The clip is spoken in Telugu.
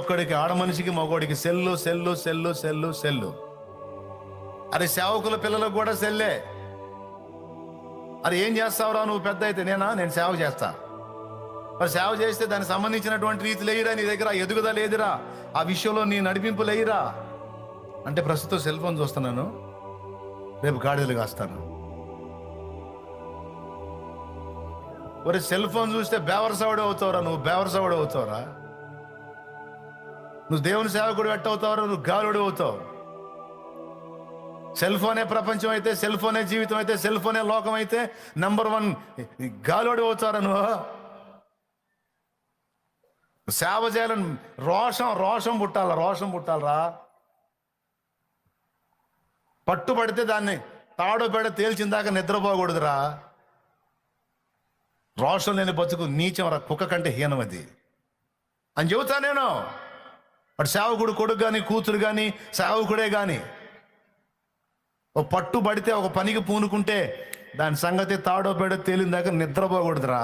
ఒక్కడికి, ఆడ మనిషికి మగోడికి cell cell cell cell cell. అరే సేవకుల పిల్లలకు కూడా సెల్లే. అరే ఏం చేస్తావురా నువ్వు పెద్ద అయితే? నేను సేవ చేస్తా. మరి సేవ చేస్తే దానికి సంబంధించినటువంటి రీతి లేదురా నీ దగ్గర, ఎదుగుదల లేదురా, ఆ విషయంలో నీ నడిపింపు లేదురా అంటే ప్రస్తుతం సెల్ ఫోన్ చూస్తున్నాను, రేపు గాడిదలు కాస్తాను. ఒరే సెల్ ఫోన్ చూస్తే బేవరసవాడు అవుతావురా, నువ్వు బేవరసవాడు అవుతావురా. నువ్వు దేవుని సేవకుడు అవుతావురా, నువ్వు గాలుడు అవుతావు. సెల్ ఫోనే ప్రపంచం అయితే, సెల్ ఫోనే జీవితం అయితే, సెల్ ఫోనే లోకం అయితే నంబర్ 1 గాలోడు అవుతారా నువ్వు. సేవ చేయాలని రోషం పుట్టాలరా. పట్టుబడితే దాన్ని తాడో పేడ తేల్చిందాక నిద్రపోకూడదురా. రోషం లేని బతుకు నీచం రా, కుక్క కంటే హీనం అది అని చెబుతా నేను. వాడు సేవకుడు కొడుకు కానీ కూతురు కానీ సేవకుడే కానీ ఓ పట్టుబడితే ఒక పనికి పూనుకుంటే దాని సంగతి తాడో పేడ తేలిందాక నిద్రపోకూడదురా.